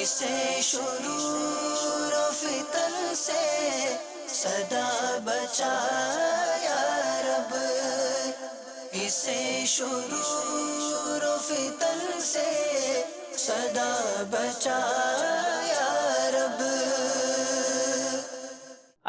اسے شرور و فتن سے صدا بچا یا رب، اسے شرور و فتن سے صدا بچا یا رب۔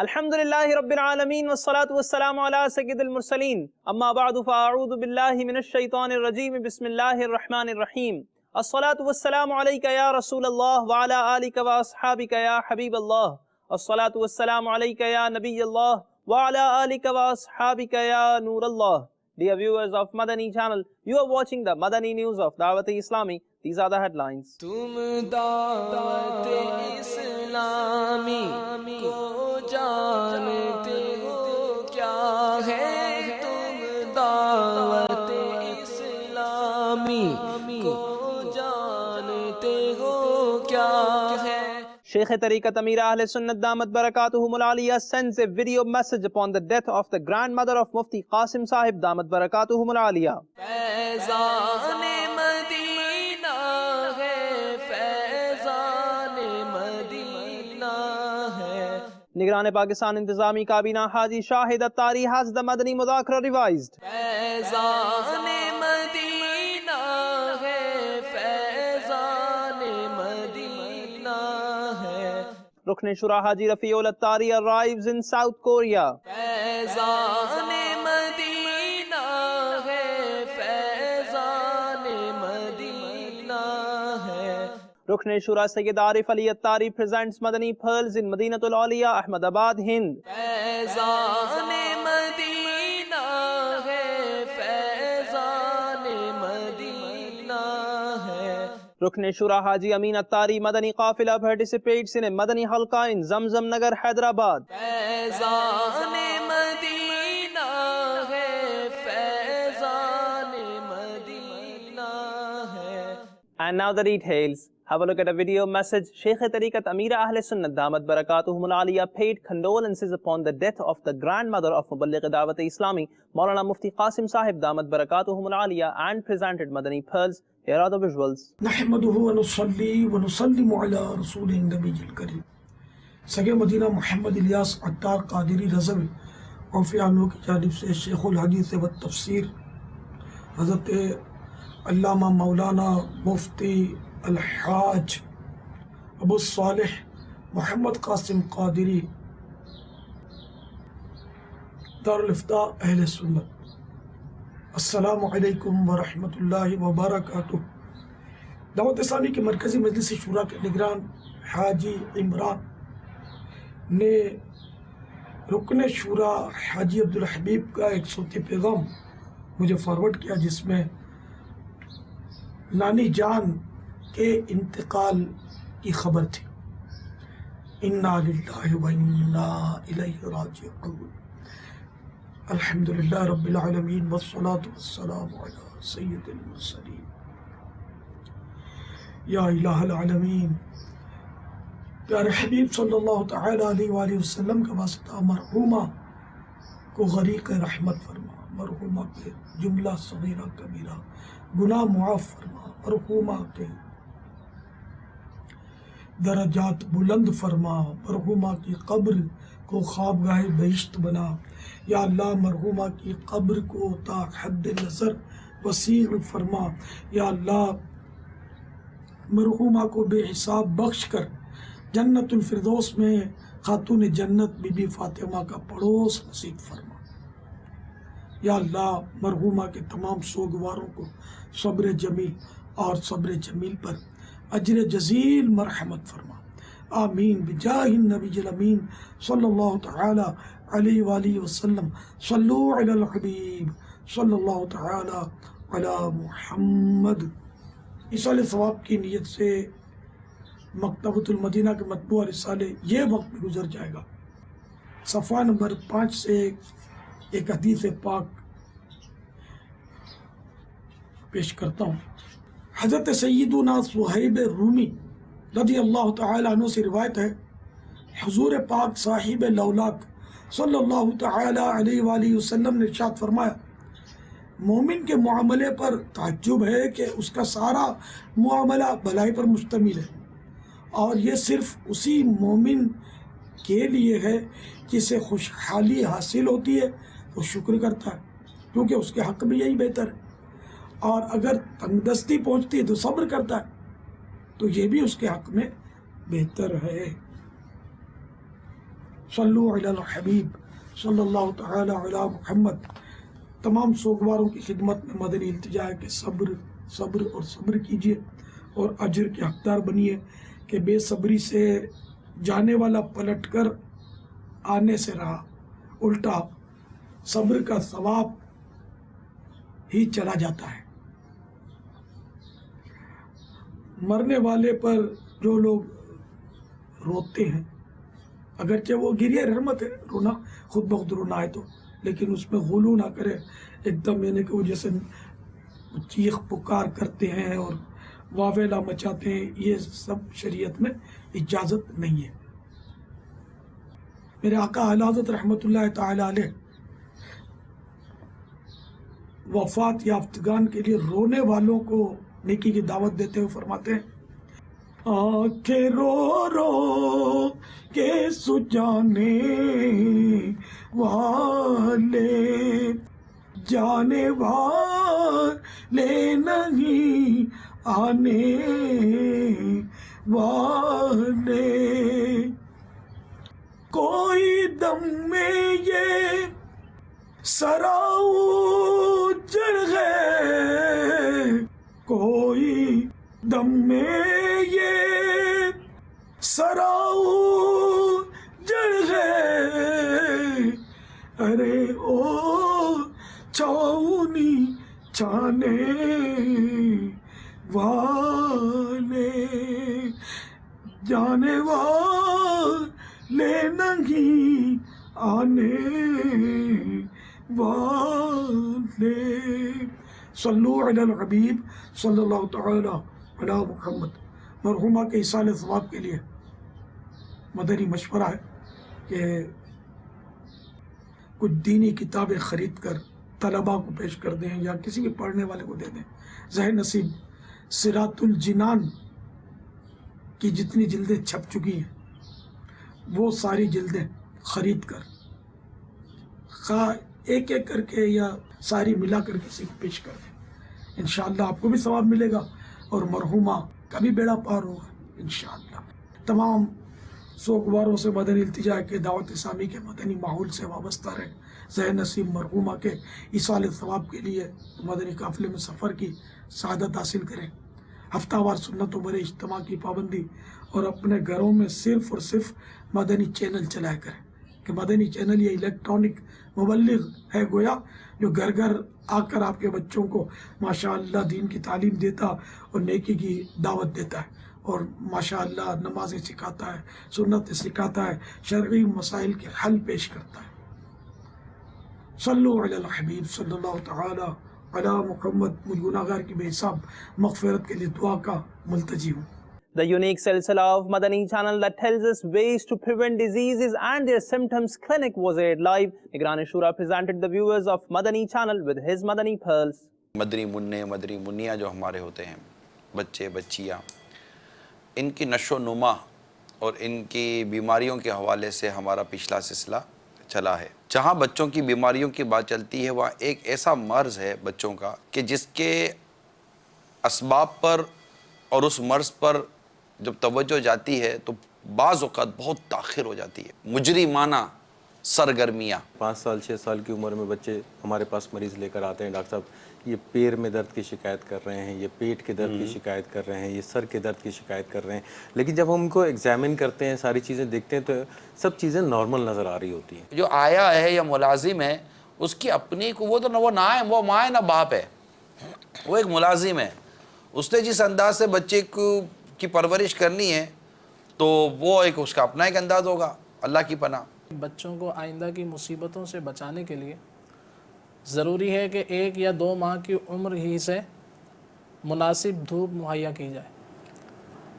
الحمدللہ رب العالمین والصلاة والسلام علی سید المرسلین، اما بعد فاعوذ باللہ من الشیطان الرجیم، بسم اللہ الرحمن الرحیم۔ الصلاة والسلام علیک یا رسول اللہ وعلی آلک واصحابک یا حبیب اللہ، الصلاة والسلام علیک یا نبی اللہ وعلی آلک واصحابک یا نور اللہ۔ Dear viewers of Madani channel, you are watching the Madani news of Dawat Islami. These are the headlines. تم دعوت اسلامی کو جانتے ہو کیا ہے، تم دعوت اسلامی کو جانتے ہو کیا ہے۔ Sheikh Tariqat Amir Ahl Sunnat Damat Barakatuhum Al-Aliyah sends a video message upon the death of the grandmother of Mufti Qasim Sahib Damat Barakatuhum Al-Aliyah. Faizan Madina ہے، فیضان مدینہ ہے۔ Nigran Pakistan Intizami Kabina Haji Shahid Attari has the Madani Mudhakara revised. Faizan Madina ہے، فیضان مدینہ ہے۔ Rukn Shura Haji Rafiul Attari arrives in South Korea. Faizan Madina ہے، فیضان مدینہ ہے۔ Rukn Shura Sayyid Arif Ali Attari presents Madani Pearls in Madinatul Aliyah, Ahmedabad, Hind. Faizan Madina ہے، فیضان مدینہ ہے۔ Rukn Shura Haji Amin Attari Madani Qafila participates in a Madani Halqa in Zamzam Nagar, Hyderabad. Faizan Madina ہے، فیضان مدینہ ہے۔ And now the details. Have a look at a video message. Sheikh Tariqat Amir Ahl Sunnat Damat Barakatuhum Al-Aliyah paid condolences upon the death of the grandmother of Muballigh Dawat Islami, Maulana Mufti Qasim Sahib Damat Barakatuhum Al-Aliyah, and presented Madani Pearls. Here are the visuals. نحمده ونصلي ونسلم على رسول النبی الکریم۔ سگے مدینہ محمد الیاس عطار قادری رضوی عوفیانو کی جانب سے شیخ الحدیث و تفسیر حضرت علامہ مولانا مفتی الحاج ابو صالح محمد قاسم قادری دارالافتاء اہل سنت، السلام علیکم ورحمۃ اللہ وبرکاتہ۔ دعوت اسلامی کے مرکزی مجلس شورا کے نگران حاجی عمران نے رکن شورا حاجی عبدالحبیب کا ایک صوتی پیغام مجھے فارورڈ کیا، جس میں نانی جان کے انتقال کی خبر تھی۔ انا للہ و انا الیہ راجعون۔ الحمدللہ رب العالمین والصلاة والسلام علی سید المرسلین۔ یا الہ العالمین، پیارے حبیب صلی اللہ تعالی علیہ وآلہ وسلم کا واسطہ مرحومہ کو غریق رحمت فرما، مرحومہ کے جملہ صغیرہ کبیرہ گناہ معاف فرما، مرحومہ کے درجات بلند فرما، مرحومہ کی قبر کو خوابگاہ بہشت بنا۔ یا اللہ مرحومہ کی قبر کو تا حد نظر وسیع فرما۔ یا اللہ مرحومہ کو بے حساب بخش کر جنت الفردوس میں خاتون جنت بی بی فاطمہ کا پڑوس نصیب فرما۔ یا اللہ مرحومہ کے تمام سوگواروں کو صبر جمیل اور صبر جمیل پر اجر جزیل مرحمت فرما، آمین بجاہ النبی الامین صلی اللہ تعالی علیہ وآلہ وسلم۔ صلو علی الحبیب صلی اللہ تعالی علی محمد۔ ایصال ثواب کی نیت سے مکتبۃ المدینہ کے مطبوع رسالے یہ وقت میں گزر جائے گا۔ صفحہ نمبر 5 سے ایک حدیث پاک پیش کرتا ہوں۔ حضرت سیدنا صہیب رومی رضی اللہ تعالی عنہ سے روایت ہے، حضور پاک صاحب لولاک صلی اللہ تعالی علیہ وآلہ وسلم نے ارشاد فرمایا، مومن کے معاملے پر تعجب ہے کہ اس کا سارا معاملہ بھلائی پر مشتمل ہے، اور یہ صرف اسی مومن کے لیے ہے جسے خوشحالی حاصل ہوتی ہے وہ شکر کرتا ہے، کیونکہ اس کے حق میں یہی بہتر ہے، اور اگر تنگ دستی پہنچتی ہے تو صبر کرتا ہے، تو یہ بھی اس کے حق میں بہتر ہے۔ صلو علی الحبیب صلی اللہ تعالی علی محمد۔ تمام سوگواروں کی خدمت میں مدنی التجا ہے کہ صبر صبر اور صبر کیجیے اور اجر کے حقدار بنیے، کہ بے صبری سے جانے والا پلٹ کر آنے سے رہا، الٹا صبر کا ثواب ہی چلا جاتا ہے۔ مرنے والے پر جو لوگ روتے ہیں، اگرچہ وہ گریہ رحمت ہے، رونا خود بخود رونا ہے تو، لیکن اس میں غلو نہ کرے ایک دم، یعنی کہ وہ جیسے چیخ پکار کرتے ہیں اور واویلا مچاتے ہیں، یہ سب شریعت میں اجازت نہیں ہے۔ میرے آقا اعلی حضرت رحمۃ اللہ تعالی علیہ وفات یافتگان کے لیے رونے والوں کو نیکی کی دعوت دیتے ہوئے فرماتے ہیں، آنکھیں رو رو کے سجانے والے جانے والے نہیں آنے والے، کوئی دم میں یہ سراؤ جڑ گئے، کوئی دم میں یہ سراؤ جڑ گئے، ارے او چھاؤنی چھانے والے جانے والے نہیں آنے والے۔ صلو علی الحبیب صلی اللہ تعالی علی محمد۔ مرحومہ کے ایصال ثواب کے لیے مدنی مشورہ ہے کہ کچھ دینی کتابیں خرید کر طلباء کو پیش کر دیں یا کسی بھی پڑھنے والے کو دے دیں۔ ذہن نصیب صراط الجنان کی جتنی جلدیں چھپ چکی ہیں وہ ساری جلدیں خرید کر خواہ ایک ایک کر کے یا ساری ملا کر کسی کو پیش کر دیں، انشاءاللہ آپ کو بھی ثواب ملے گا اور مرحومہ کا بھی بیڑا پار ہوگا انشاءاللہ۔ تمام سوگواروں سے مدنی التجا ہے کہ دعوت اسلامی کے مدنی ماحول سے وابستہ رہیں، ذہن نصیب مرحومہ کے ایصال ثواب کے لیے مدنی قافلے میں سفر کی سعادت حاصل کریں، ہفتہ وار سنتوں برے اجتماع کی پابندی، اور اپنے گھروں میں صرف اور صرف مدنی چینل چلایا کریں، کہ مدنی چینل یہ الیکٹرانک مبلغ ہے گویا جو گھر گھر آ کر آپ کے بچوں کو ماشاءاللہ دین کی تعلیم دیتا اور نیکی کی دعوت دیتا ہے، اور ماشاءاللہ نمازیں سکھاتا ہے، سنتیں سکھاتا ہے، شرعی مسائل کے حل پیش کرتا ہے۔ صلو علی الحبیب صلی اللہ تعالی علی محمد۔ مجھ گناہگار کی بے حساب مغفرت کے لیے دعا کا ملتجی ہوں۔ The unique silsila of Madani channel that tells us ways to prevent diseases and their symptoms clinic was aired live. Nigran Shura presented the viewers of Madani channel with his Madani pearls. مدنی منع مدنی منیاں جو ہمارے ہوتے ہیں، بچے بچیاں، ان کی نشو و نما اور ان کی بیماریوں کے حوالے سے ہمارا پچھلا سلسلہ چلا ہے۔ جہاں بچوں کی بیماریوں کی بات چلتی ہے وہاں ایک ایسا مرض ہے بچوں کا کہ جس کے اسباب پر اور اس مرض پر جب توجہ جاتی ہے تو بعض اوقات بہت تاخیر ہو جاتی ہے۔ مجرمانہ سرگرمیاں، 5 سال 6 سال کی عمر میں بچے ہمارے پاس مریض لے کر آتے ہیں، ڈاکٹر صاحب یہ پیر میں درد کی شکایت کر رہے ہیں، یہ پیٹ کے درد کی شکایت کر رہے ہیں، یہ سر کے درد کی شکایت کر رہے ہیں، لیکن جب ہم ان کو ایگزامن کرتے ہیں، ساری چیزیں دیکھتے ہیں تو سب چیزیں نارمل نظر آ رہی ہوتی ہیں۔ جو آیا ہے یا ملازم ہے اس کی اپنی وہ تو وہ نہ ہے، وہ ماں ہے نہ باپ ہے، وہ ایک ملازم ہے۔ اس نے جس انداز سے بچے کی پرورش کرنی ہے تو وہ ایک اس کا اپنا ایک انداز ہوگا۔ اللہ کی پناہ۔ بچوں کو آئندہ کی مصیبتوں سے بچانے کے لیے ضروری ہے کہ 1 یا 2 ماہ کی عمر ہی سے مناسب دھوپ مہیا کی جائے۔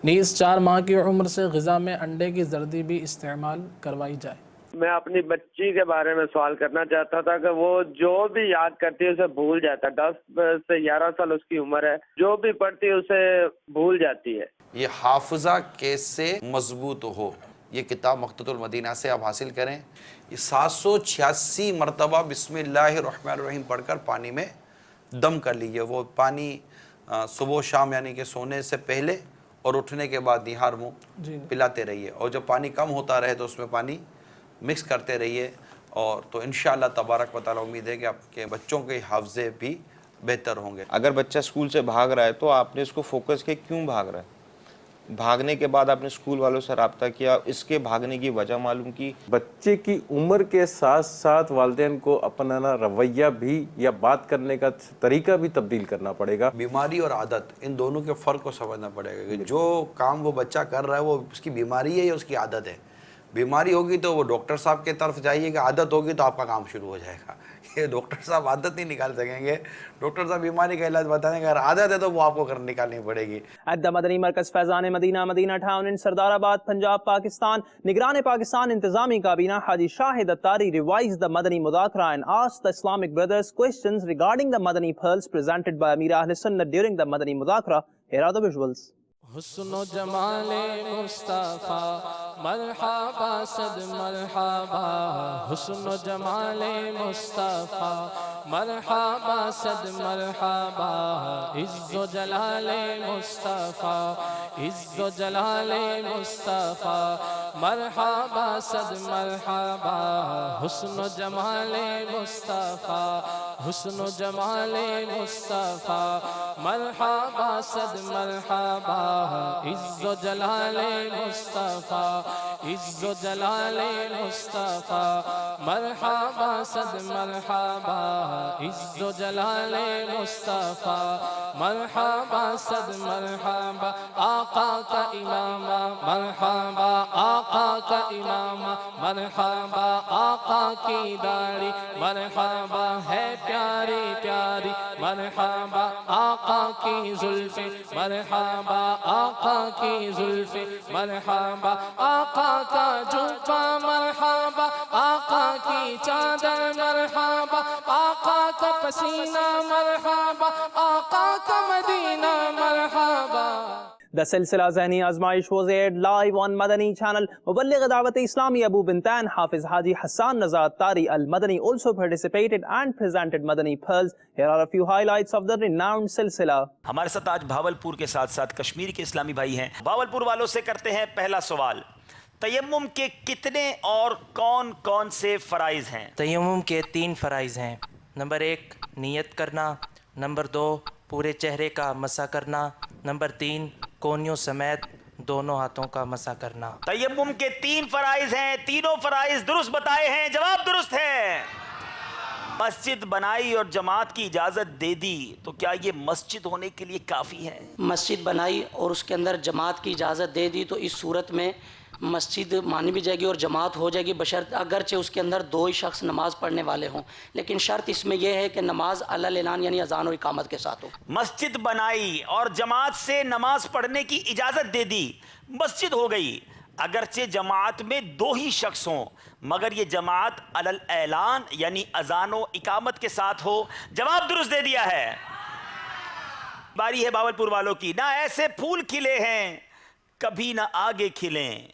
نیز 4 ماہ کی عمر سے غذا میں انڈے کی زردی بھی استعمال کروائی جائے۔ میں اپنی بچی کے بارے میں سوال کرنا چاہتا تھا کہ وہ جو بھی یاد کرتی ہے اسے بھول جاتا ہے. 10 سے 11 سال اس کی عمر ہے, جو بھی پڑھتی ہے اسے بھول جاتی ہے. یہ حافظہ کیسے مضبوط ہو, یہ کتاب مقتۃ المدینہ سے آپ حاصل کریں. یہ 786 مرتبہ بسم اللہ الرحمن الرحیم پڑھ کر پانی میں دم کر لیجیے. وہ پانی صبح و شام یعنی کہ سونے سے پہلے اور اٹھنے کے بعد نہار منہ پلاتے رہیے, اور جب پانی کم ہوتا رہے تو اس میں پانی مکس کرتے رہیے, اور تو انشاءاللہ تبارک و تعالیٰ امید ہے کہ آپ کے بچوں کے حافظے بھی بہتر ہوں گے. اگر بچہ اسکول سے بھاگ رہا ہے تو آپ نے اس کو فوکس کیا کیوں بھاگ رہا ہے, بھاگنے کے بعد آپ نے اسکول والوں سے رابطہ کیا, اس کے بھاگنے کی وجہ معلوم کی. بچے کی عمر کے ساتھ ساتھ والدین کو اپنا رویہ بھی یا بات کرنے کا طریقہ بھی تبدیل کرنا پڑے گا. بیماری اور عادت ان دونوں کے فرق کو سمجھنا پڑے گا کہ جو کام وہ بچہ کر رہا ہے وہ اس کی بیماری ہے یا اس کی عادت ہے. بیماری ہوگی تو وہ ڈاکٹر صاحب کی طرف جائیے گا, عادت ہوگی تو آپ کا کام شروع ہو جائے گا. یہ ڈاکٹر صاحب عادت نہیں نکال سکیں گے, ڈاکٹر صاحب بیماری کا علاج بتائیں گے, اگر عادت ہے تو وہ آپ کو نکالنی پڑے گی. ایٹ دا مدنی مرکز فیضان مدینہ, مدینہ ٹاؤن ان سردار آباد, پنجاب, پاکستان. نگران پاکستان انتظامی کابینہ حاجی شاہد اتاری revised the Madani Mudhakara and asked the Islamic brothers questions regarding the Madani pearls presented by Amir Ahl Sunnah during the Madani Mudhakara. Here are the visuals. حسن و جمال مصطفیٰ مرحبا صد مرحبا, حسن و جمال مصطفیٰ مرحبا صد مرحبا, عز و جلال مصطفیٰ عز و جلال مصطفیٰ مرحبا صد مرحبا, حسن و جمال مصطفیٰ حسن و جمال مصطفیٰ مرحبا صد مرحبا, عز و جلال مصطفیٰ عز و جلال مصطفیٰ مرحبا صد مرحبا, عز و جلال مصطفیٰ مرحبا صد مرحبا. آقا کا امامہ مرحبا, آقا کا امامہ مرحبا, آقا کی داڑھی مرحبا ہے پیاری پیاری مرحبا, آقا کی زلفیں مرحبا, آقا کی زلفیں مرحبا, آقا کا جوبہ مرحبا, آقا کی چادر مرحبا, آقا کا پسینہ مرحبا, آقا کا مدینہ مرحبا. The سلسلہ ذہنی آزمائش was aired live on Madani channel. مبلغ دعوت اسلامی ابو بنتان حافظ حاجی حسان رضا اتاری al-Madani also participated and presented Madani pearls. Here are a few highlights of the renowned سلسلہ. ہمارے ساتھ آج بھاولپور کے ساتھ ساتھ کشمیر کے اسلامی بھائی ہیں. بھاولپور والوں سے کرتے ہیں پہلا سوال, تیمم کے کتنے اور کون کون سے فرائض ہیں؟ تیمم کے 3 فرائض ہیں. نمبر 1 نیت کرنا, نمبر 2 پورے چہرے کا مسح کرنا, نمبر 3 کونیوں سمیت دونوں ہاتھوں کا مسح کرنا. تیمم کے 3 فرائض ہیں, تینوں فرائض درست بتائے ہیں, جواب درست ہے. مسجد بنائی اور جماعت کی اجازت دے دی تو کیا یہ مسجد ہونے کے لیے کافی ہے؟ مسجد بنائی اور اس کے اندر جماعت کی اجازت دے دی تو اس صورت میں مسجد مانی بھی جائے گی اور جماعت ہو جائے گی, بشرط اگرچہ اس کے اندر 2 ہی شخص نماز پڑھنے والے ہوں, لیکن شرط اس میں یہ ہے کہ نماز علی الاعلان یعنی اذان اور اقامت کے ساتھ ہو. مسجد بنائی اور جماعت سے نماز پڑھنے کی اجازت دے دی, مسجد ہو گئی. اگرچہ جماعت میں 2 ہی شخص ہوں مگر یہ جماعت علی الاعلان یعنی اذان و اقامت کے ساتھ ہو, جواب درست دے دیا ہے. باری ہے بھاولپور والوں کی. نہ ایسے پھول کھلے ہیں کبھی نہ آگے کھلیں,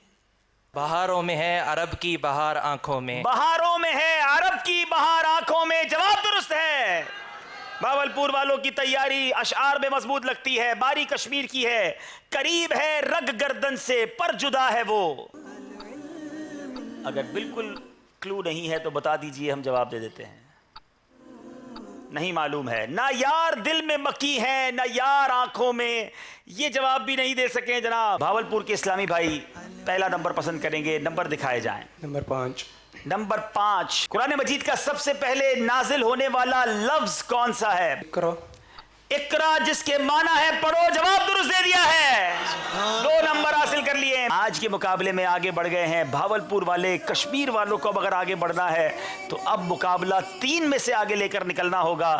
بہاروں میں ہے عرب کی بہار آنکھوں میں, بہاروں میں ہے عرب کی بہار آنکھوں میں, جواب درست ہے. بھاولپور والوں کی تیاری اشعار میں مضبوط لگتی ہے. باری کشمیر کی ہے, قریب ہے رگ گردن سے پر جدا ہے وہ. اگر بالکل کلو نہیں ہے تو بتا دیجئے, ہم جواب دے دیتے ہیں. نہیں معلوم ہے. نہ یار دل میں مکی ہے نہ یار آنکھوں میں, یہ جواب بھی نہیں دے سکیں جناب. بھاولپور کے اسلامی بھائی پہلا نمبر پسند کریں گے, نمبر دکھائے جائیں. نمبر 5. نمبر 5. قرآن مجید کا سب سے پہلے نازل ہونے والا لفظ کون سا ہے؟ اقرا. اقرا جس کے معنی ہے پڑھو, جواب درست دے دیا ہے. 2 نمبر حاصل کر لیے. آج کے مقابلے میں آگے بڑھ گئے ہیں بھاولپور والے. کشمیر والوں کو اگر آگے بڑھنا ہے تو اب مقابلہ 3 میں سے آگے لے کر نکلنا ہوگا.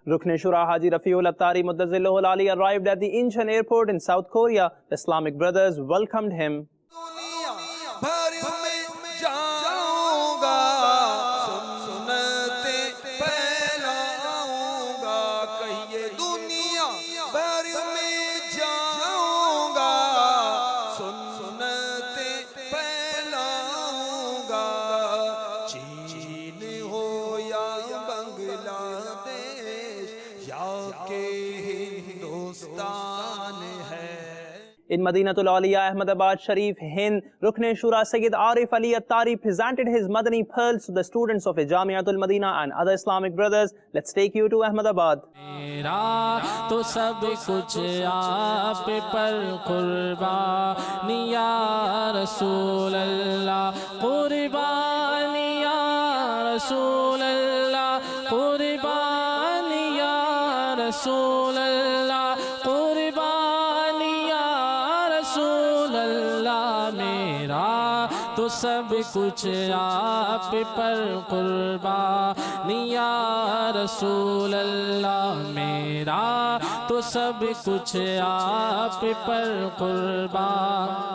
Rukn Shura Haji Rafiul Attari Muddazillahu arrived at the Incheon airport in South Korea. The Islamic brothers welcomed him. In Madinatul Awliya, Ahmedabad Sharif, Hind, Rukn Shura Sayyid Arif Ali Attari presented his Madani pearls to the students of Jamiatul Madina and other Islamic brothers. Let's take you to Ahmedabad. میرا تو سب کچھ آپ پر قربانی یا رسول اللہ، قربانی یا رسول اللہ، قربانی یا رسول اللہ، قربانی یا رسول اللہ، میرا تو سب کچھ آپ پر قربانی یا رسول اللہ، میرا تو سب کچھ آپ پر قربان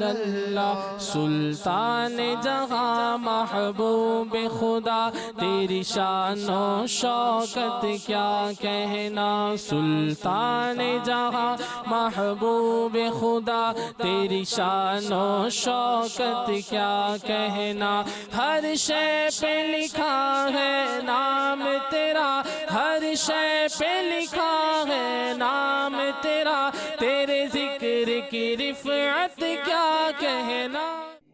اللہ، سلطان جہاں محبوب خدا، تیری شان و شوکت کیا کہنا، سلطان جہاں محبوب خدا، تیری شان و شوکت کیا کہنا، ہر شے پہ لکھا ہے نام تیرا، ہر شے پہ لکھا ہے نام تیرا، تیرے ذکر کی رفعت کیا کہنا.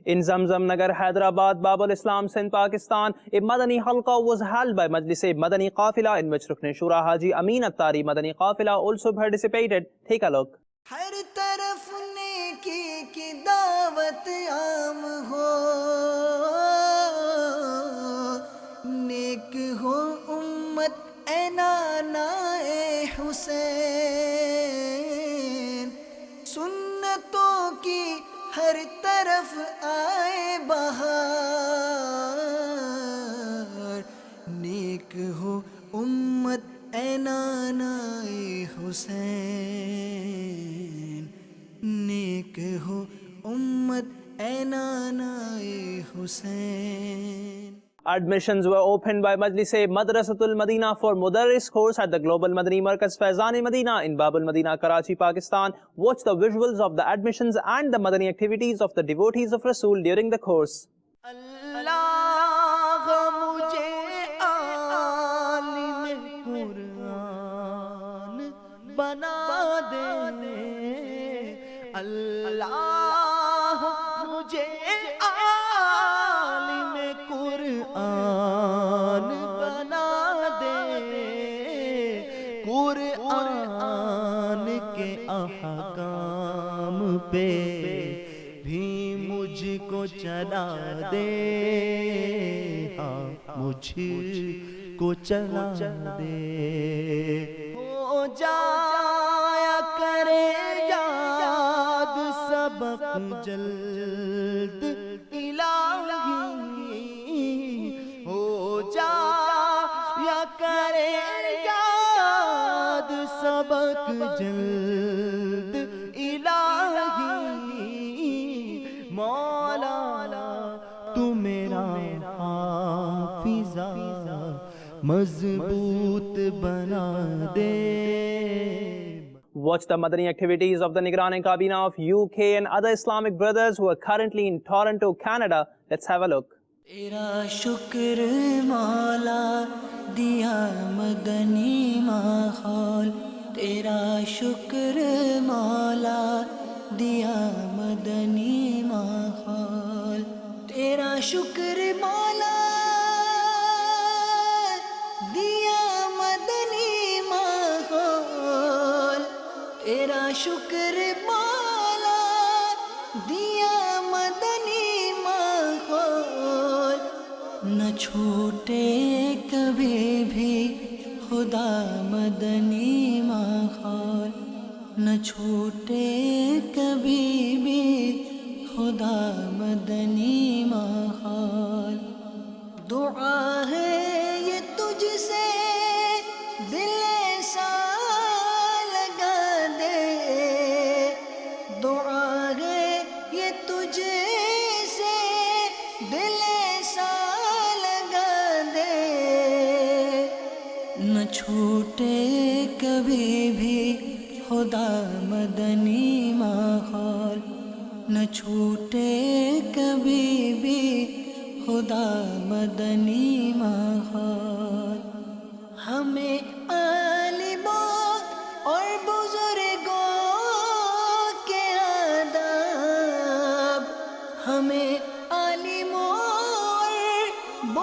In Zamzam Nagar, Hyderabad, Babul Islam, Sindh, Pakistan, a Madani Halqa was held by Majlis Madani Qafila, in which Rukn Shura Haji Amin Attari Madani Qafila also participated. Take a look. ہر طرف نیکی کی دعوت عام ہو، نیک ہو امت اے نانا اے حسین، سنتوں کی ہر طرف آئے بہار، نیک ہو امت اے نانا اے حسین، نیک ہو امت اے نانا اے حسین. Admissions were opened by Majlis Madrasatul Madina for Mudarris course at the Global Madani Markaz Faizan Madina in Babul Madina, Karachi, Pakistan. Watch the visuals of the admissions and the Madani activities of the devotees of Rasul during the course. اللہ مجھے عالم قرآن بنا دے، اللہ مجھے عالم قرآن بنا دے، قرآن کے احکام پہ بھی مجھ کو چلا دے، ہاں مجھ کو چلا دے. ہو جایا کرے یاد سبق جلد الہی، ہو جایا کرے یاد سبق جلد الہی، مولا تو میرا حافظہ مضبوط بنا دے. Watch the Madani activities of the Nigran Kabina of UK and other Islamic brothers who are currently in Toronto, Canada. Let's have a look. تیرا شکر مولا دیا مدنی ماحول، تیرا شکر مولا دیا مدنی ماحول، تیرا شکر مولا دیا مدنی ماحول، تیرا شکر مولا دیا مدنی ماحول، نہ چھوٹے کبھی بھی خدا مدنی ماحول، نہ چھوٹے کبھی بھی خدا مدنی ماحول. دعا ہے یہ تجھ سے دل ایسا لگا دے، دعا ہے یہ تجھ سے دل ایسا لگا دے، نہ چھوٹے کبھی بھی خدا مدنی ماحول، نہ چھوٹے کبھی بھی خدا مدنی ماحول. ہمیں عالموں اور بزرگوں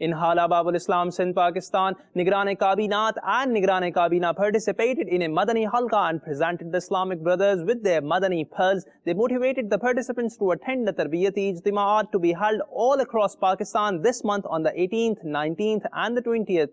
In Hala Babul Islam Sindh, Pakistan, Nigran-e Kabinat and Nigran-e Kabina participated in a Madani Halqa and presented the Islamic brothers with their Madani pearls. They motivated the participants to attend the Tarbiyati Ijtima'at to be held all across Pakistan this month on the 18th, 19th and the 20th.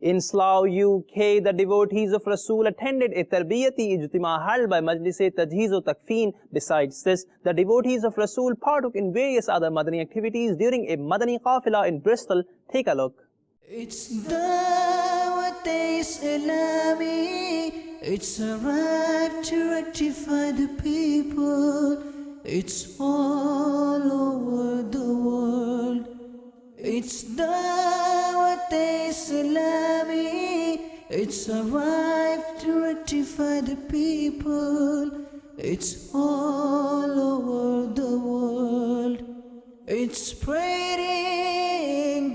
In Slough, UK, the devotees of Rasul attended a Tarbiyati Ijtima held by Majlis-e Tajheez o Takfeen. Besides this, the devotees of Rasul partook in various other Madani activities during a Madani Qafila in Bristol. Take a look. It's Dawat-e-Islami, it's a right to rectify the people, it's all over the world. It's Dawat-e-Islami, it's a right to rectify the people, it's all over the world. It's spreading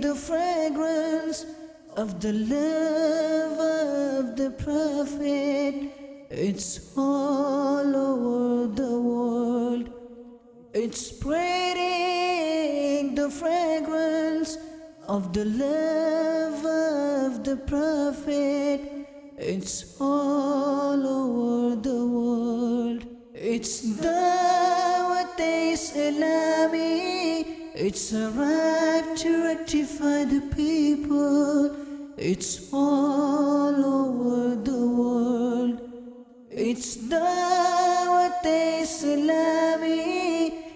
the fragrance of the love of the Prophet. It's all over the world. It's spreading the fragrance of the love of the Prophet. It's all over the world. It's Dawat-e-Islami, it's a right to rectify the people, it's all over the world. It's Dawat-e-Islami,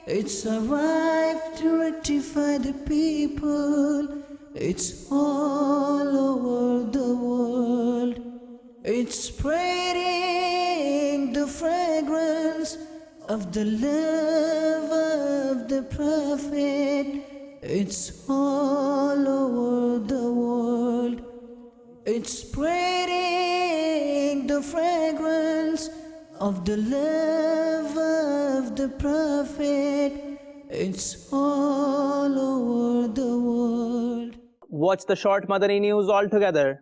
it's a right to rectify the people, it's all over the world. It's spreading the fragrance of the love of the Prophet. It's all over the world. It's spreading the fragrance of the love of the Prophet. It's all over the world. Watch the short Madani news all together.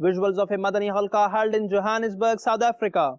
Visuals of a Madani Halqa held in Johannesburg, South Africa.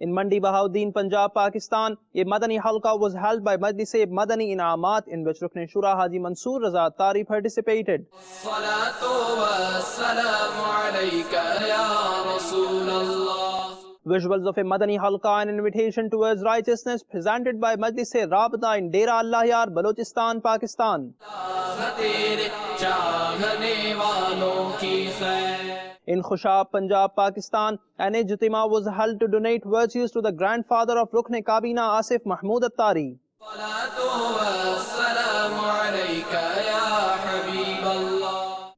In Mandi Bahauddin, Punjab, Pakistan, a Madani Halqa was held by Majlis-e Madani Inaamat in which Rukn Shura Haji Mansoor Raza Tari participated. Visuals of a Madani Halqa, an invitation towards righteousness, presented by Majlis-e Rabta in Dera Allah Yar, Balochistan, Pakistan. In Khushab, Punjab, Pakistan, an ijtima was held to donate virtues to the grandfather of Rukn Kabina, Asif Mahmood Attari.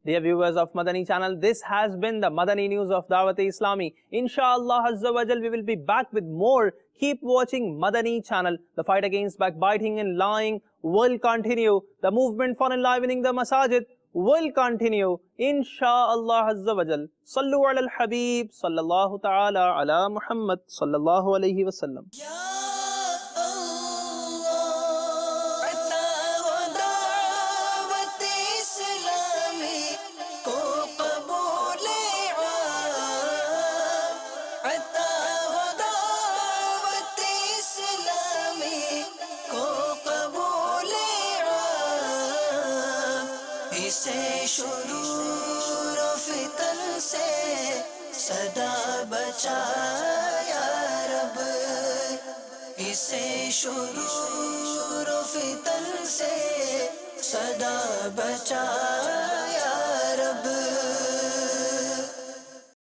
Dear viewers of Madani channel, this has been the Madani news of Dawat-e-Islami. Inshallah Azza wa Jal, we will be back with more. Keep watching Madani channel. The fight against backbiting and lying will continue. The movement for enlivening the masajid will continue. Inshallah Azza wa Jal. Sallu ala al-Habib, sallallahu ta'ala ala Muhammad, sallallahu alayhi wa sallam. شرور و فتن سے صدا بچا یا رب، اسے شرور و فتن سے صدا بچا